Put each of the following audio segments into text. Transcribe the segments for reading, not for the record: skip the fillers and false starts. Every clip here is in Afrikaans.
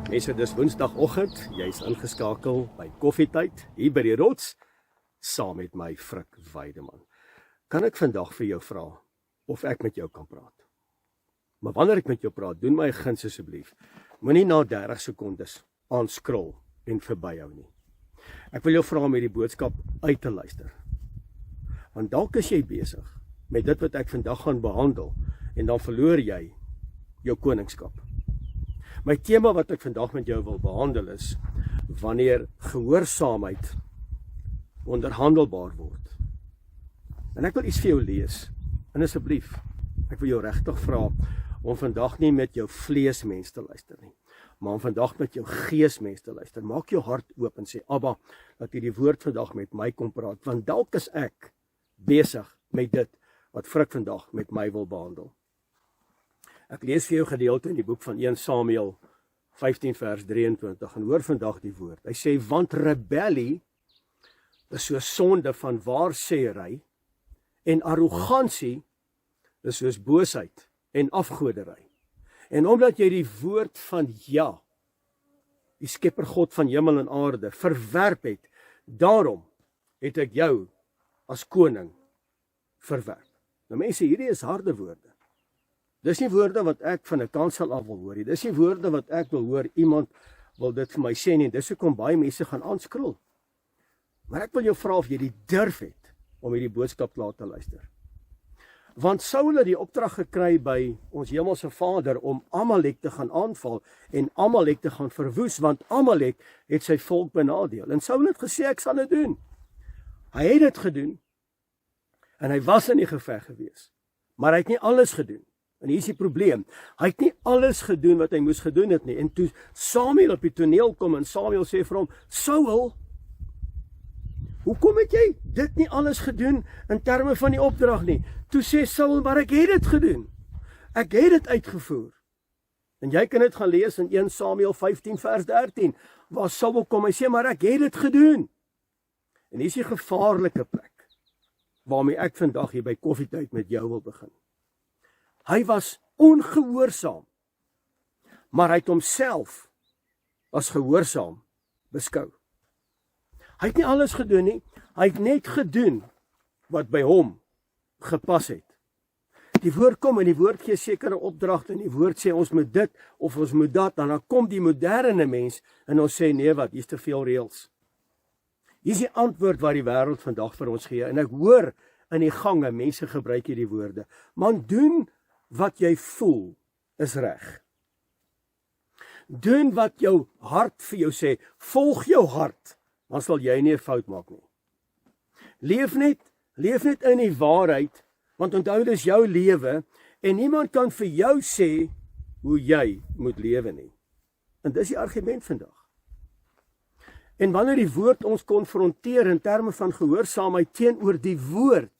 Mense, dis Woensdagoggend, jy's ingeskakel by Koffietyd, hier by die Rots, saam met my Frik Weideman. Kan ek vandag vir jou vra, of ek met jou kan praat? Maar wanneer ek met jou praat, doen my 'n guns asseblief. Moenie na 30 sekondes aanskrol en verbyhou nie. Ek wil jou vra om hierdie boodskap uit te luister. Want dalk is jy besig met dit wat ek vandag gaan behandel, en dan verloor jy jou koningskap. My tema wat ek vandag met jou wil behandel is, wanneer gehoorsaamheid onderhandelbaar word. En ek wil iets vir jou lees, en asseblief, ek wil jou regtig vra, om vandag nie met jou vleesmens te luister nie, maar om vandag met jou geesmens te luister. Maak jou hart oop en sê, Abba, dat jy die woord vandag met my kom praat, want dalk is ek besig met dit, wat Frik vandag met my wil behandel. Ek lees vir jou gedeelte in die boek van 1 Samuel 15 vers 23 en hoor vandag die woord. Hy sê, want rebellie is so sonde van waarsêery en arrogansie is soos boosheid en afgodery. En omdat jy die woord van Ja, die skepper God van hemel en aarde, verwerp het, daarom het ek jou as koning verwerp. Nou mense, hierdie is harde woorde. Dis nie woorde wat ek van 'n kansel af wil hoor nie. Dis nie woorde wat ek wil hoor, iemand wil dit vir my sê nie. Dis hoekom baie mense gaan aanskrol. Maar ek wil jou vra of jy die durf het om hierdie boodskap klaar te luister. Want Saul het die opdrag gekry by ons hemelse Vader om Amalek te gaan aanval en Amalek te gaan verwoes, want Amalek het sy volk benadeel. En Saul het gesê, ek sal dit doen. Hy het dit gedoen en hy was in die geveg gewees. Maar hy het nie alles gedoen. En hier is die probleem, hy het nie alles gedoen wat hy moes gedoen het nie, en toe Samuel op die toneel kom, en Samuel sê vir hom, Saul, hoekom het jy dit nie alles gedoen, in terme van die opdrag nie? Toe sê Saul, maar ek het dit gedoen, ek het dit uitgevoer, en jy kan dit gaan lees in 1 Samuel 15 vers 13, waar Saul kom, hy sê, maar ek het dit gedoen, en hier is die gevaarlike plek, waarmee ek vandag hier by Koffietyd met jou wil begin. Hy was ongehoorsaam, maar hy het homself as gehoorsaam beskou. Hy het nie alles gedoen nie, hy het net gedoen wat by hom gepas het. Die woord kom en die woord gee sekere opdragte en die woord sê ons moet dit of ons moet dat, en dan kom die moderne mens en ons sê nee wat, hier is te veel reëls. Hier is die antwoord wat die wêreld vandag vir ons gee, en ek hoor in die gange, mense gebruik hierdie woorde, man doen wat jy voel is reg. Doen wat jou hart vir jou sê, volg jou hart, dan sal jy nie 'n fout maak nie. Leef net in die waarheid, want onthou dis jou lewe, en niemand kan vir jou sê hoe jy moet lewe nie. En dis die argument vandag. En wanneer die woord ons konfronteer in terme van gehoorsaamheid teenoor die woord,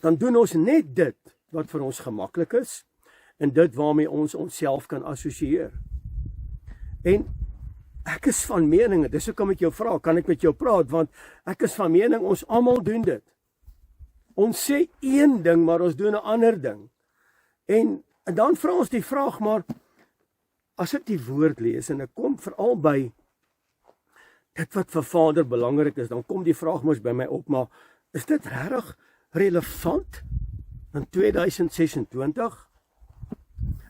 dan doen ons net dit wat vir ons gemaklik is, en dit waarmee ons onsself kan assosieer. En ek is van mening, dis hoekom ek jou vra, kan ek met jou praat, want ek is van mening, ons almal doen dit. Ons sê een ding, maar ons doen 'n ander ding. En dan vra ons die vraag, maar, as ek die woord lees, en ek kom veral by dit wat vir Vader belangrik is, dan kom die vraag mos by my op, maar, is dit regtig relevant in 2026?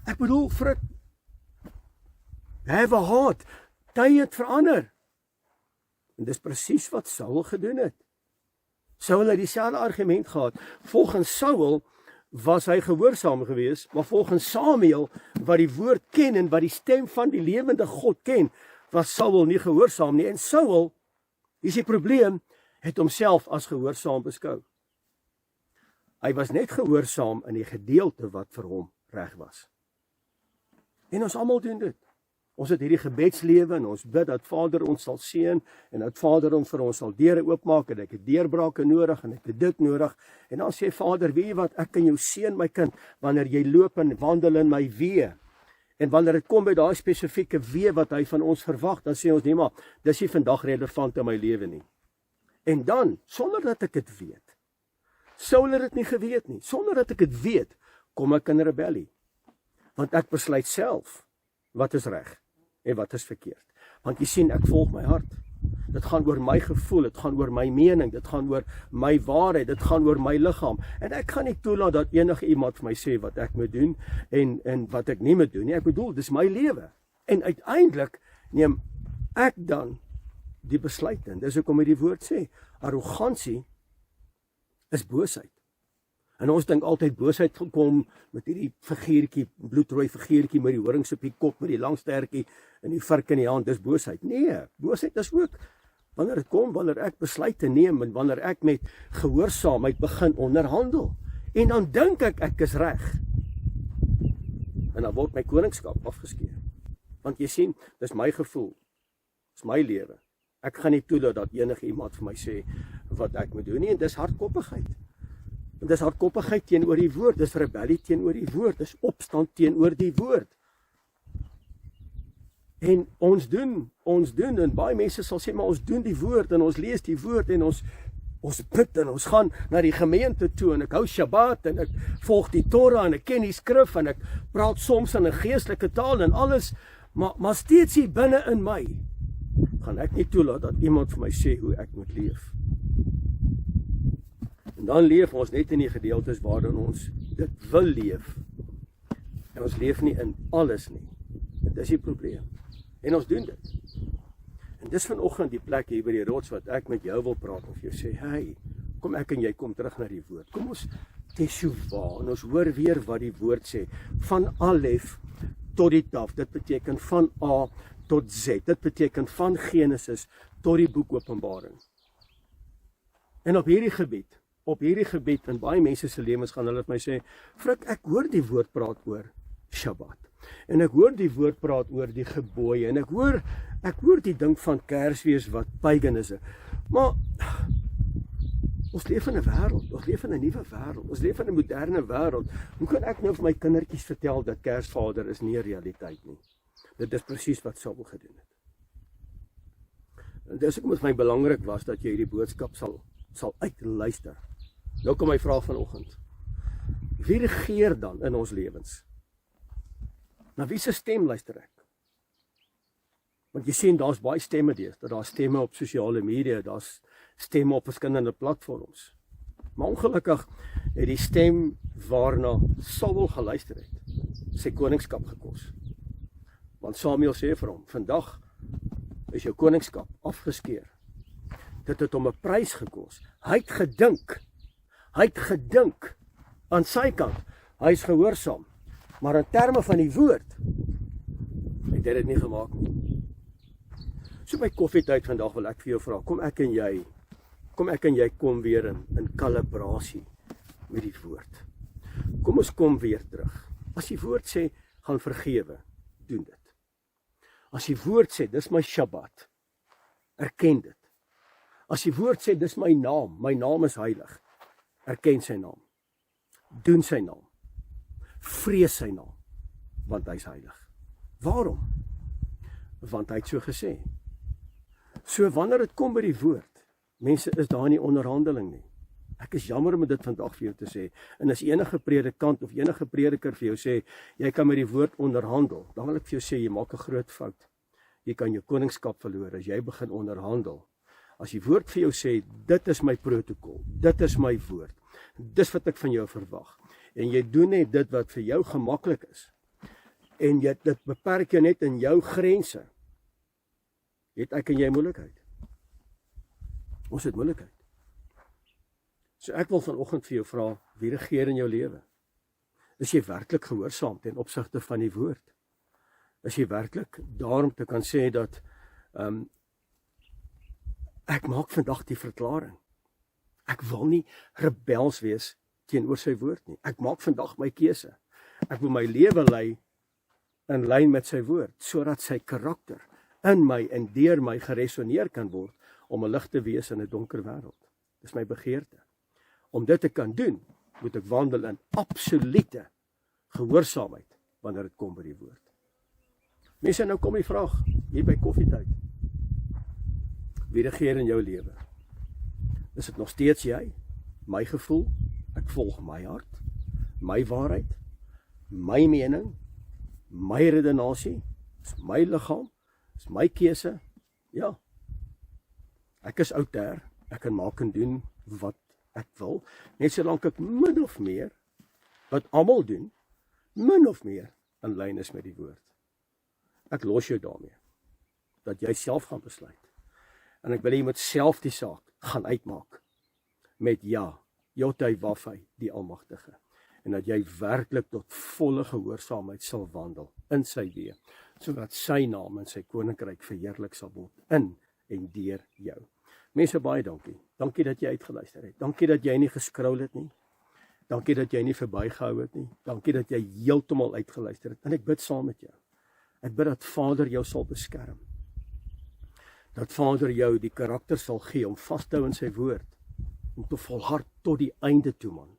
Ek bedoel, Frik, have a heart, tye het verander. En dis presies wat Saul gedoen het. Saul het dieselfde argument gehad. Volgens Saul was hy gehoorsaam geweest, maar volgens Samuel, wat die woord ken en wat die stem van die lewende God ken, was Saul nie gehoorsaam nie. En Saul, is die probleem, het homself as gehoorsaam beskou. Hy was net gehoorsaam in die gedeelte wat vir hom reg was. En ons almal doen dit. Ons het hierdie gebedslewe en ons bid dat Vader ons sal seën en dat Vader ons vir ons sal deure oopmaak en ek het deurbrake nodig en ek het dit nodig. En dan sê Vader, weet jy wat, ek kan jou seën my kind, wanneer jy loop en wandel in my weë. En wanneer dit kom by daai spesifieke weë wat hy van ons verwag, dan sê ons nee maar, dis nie vandag relevant in my lewe nie. En dan, sonder dat ek dit weet, Saul het dit nie geweet nie. Sonder dat ek dit weet, kom ek in rebellie. Want ek besluit self wat is reg. en wat is verkeerd. Want jy sien, ek volg my hart. Dit gaan oor my gevoel, dit gaan oor my mening, dit gaan oor my waarheid, dit gaan oor my liggaam. En ek gaan nie toelaat dat enige iemand vir my sê wat ek moet doen en wat ek nie moet doen nie. Ek bedoel, dis my lewe. En uiteindelik neem ek dan die besluit in. Dis hoekom hy die woord sê, arrogansie is boosheid. En ons dink altyd boosheid gekom met hierdie figuurtjie, bloedrooi figuurtjie met die horings op die kop, met die lang stertjie en die vark in die hand, dis boosheid. Nee, boosheid is ook wanneer dit kom, wanneer ek besluite neem en wanneer ek met gehoorsaamheid begin onderhandel. En dan dink ek is reg. En dan word my koningskap afgeskeer. Want jy sien, dis my gevoel, dis my lewe. Ek gaan nie toelaat dat enige iemand vir my sê wat ek moet doen nie, en dis hardkoppigheid. En dis hardkoppigheid teenoor die woord, dis rebellie teenoor die woord, dis opstand teenoor die woord. En ons doen, en baie mense sal sê, maar ons doen die woord, en ons lees die woord, en ons bid, en ons gaan na die gemeente toe, en ek hou Shabbat, en ek volg die Torah, en ek ken die skrif, en ek praat soms in 'n geestelike taal, en alles, maar steeds hier binne in my, gaan ek nie toelaat dat iemand vir my sê hoe ek moet leef. En dan leef ons net in die gedeeltes waarin ons dit wil leef. En ons leef nie in alles nie. Dit is die probleem. En ons doen dit. En dis vanoggend die plek hier by die rots wat ek met jou wil praat en vir jou sê, hey, kom ek en jy kom terug na die woord. Kom ons teshuva en ons hoor weer wat die woord sê. Van Alef tot die Taf. Dit beteken van A tot Z. Dit beteken van Genesis tot die boek Openbaring. En op hierdie gebied in baie mense se lewens gaan hulle vir my sê, Frik, ek hoor die woord praat oor Shabbat. En ek hoor die woord praat oor die gebooie. En ek hoor die ding van Kersfees wat pagan is. Maar ons leef in 'n wêreld, ons leef in 'n nuwe wêreld, ons leef in 'n moderne wêreld. Hoe kan ek nou vir my kindertjies vertel dat Kersvader is nie 'n realiteit nie? Dit is presies wat Saul gedoen het. En dis ook vir my belangrik was dat jy hierdie boodskap sal uitluister. Nou kom my vraag vanoggend. Wie regeer dan in ons lewens? Na wie se stem luister ek? Want jy sien, daar's baie stemme deesdae. Daar's stemme op sosiale media, daar's stemme op verskillende platforms. Maar ongelukkig het die stem waarna Saul geluister het, sy koningskap gekos. Want Samuel sê vir hom, vandag is jou koningskap afgeskeer. Dit het hom 'n prys gekos. Hy het gedink aan sy kant. Hy is gehoorsaam. Maar in terme van die woord, het hy dit nie gemaak nie. So by koffietyd vandag wil ek vir jou vra, kom ek en jy kom weer in kalibrasie met die woord. Kom ons kom weer terug. As die woord sê, gaan vergewe, doen dit. As die woord sê, dis my Shabbat, erken dit. As die woord sê, dis my naam is heilig, erken sy naam, doen sy naam, vrees sy naam, want hy is heilig. Waarom? Want hy het so gesê. So wanneer dit kom by die woord, mense is daar nie onderhandeling nie. Ek is jammer om dit vandag vir jou te sê, en as enige predikant of enige prediker vir jou sê, jy kan met die woord onderhandel, dan wil ek vir jou sê, jy maak 'n groot fout. Jy kan jou koningskap verloor as jy begin onderhandel. As die woord vir jou sê, dit is my protokol, dit is my woord, dis wat ek van jou verwag, en jy doen net dit wat vir jou gemaklik is, en dit beperk jou net in jou grense, het ek en jy moeilikheid. Ons het moeilikheid. So ek wil vanoggend vir jou vra, wie regeer in jou lewe? Is jy werklik gehoorsaam ten opsigte van die woord? Is jy werklik daarom te kan sê dat ek maak vandag die verklaring. Ek wil nie rebels wees teenoor sy woord nie. Ek maak vandag my keuse. Ek wil my lewe lei in lyn met sy woord, sodat sy karakter in my en deur my geresoneer kan word om 'n lig te wees in 'n donker wêreld. Dis my begeerte. Om dit te kan doen, moet ek wandel in absolute gehoorsaamheid wanneer dit kom by die woord. Mense, nou kom die vraag hier by koffietyd. Wie regeer in jou lewe? Is dit nog steeds jy? My gevoel? Ek volg my hart, my waarheid, my mening, my redenasie, is my liggaam, Dis my keuse. Ja. Ek is outer. Ek kan maak en doen wat ek wil. Net solank ek min of meer wat almal doen, min of meer in lyn is met die woord. Ek los jou daarmee. Dat jy self gaan besluit. En ek wil jy moet self die saak gaan uitmaak. Met ja, Jotai Wafai, die Almagtige. En dat jy werklik tot volle gehoorsaamheid sal wandel in sy weë, sodat sy naam en sy koninkryk verheerlik sal word in en deur jou. Mense, baie dankie. Dankie dat jy uitgeluister het. Dankie dat jy nie geskrol het nie. Dankie dat jy nie verbygehou het nie. Dankie dat jy heeltemal uitgeluister het. En ek bid saam met jou. Ek bid dat Vader jou sal beskerm. Dat Vader jou die karakter sal gee om vas te hou in sy woord. Om te volhard tot die einde toe, man.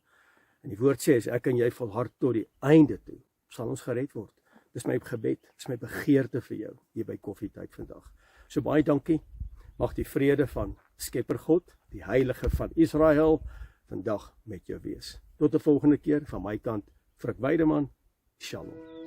En die woord sê, as ek en jy volhard tot die einde toe, sal ons gered word. Dis my gebed, dis my begeerte vir jou, hier by Koffietyd vandag. So baie dankie. Mag die vrede van Skepper God, die Heilige van Israel, vandag met jou wees. Tot 'n volgende keer, van my kant, Frik Weideman, Shalom.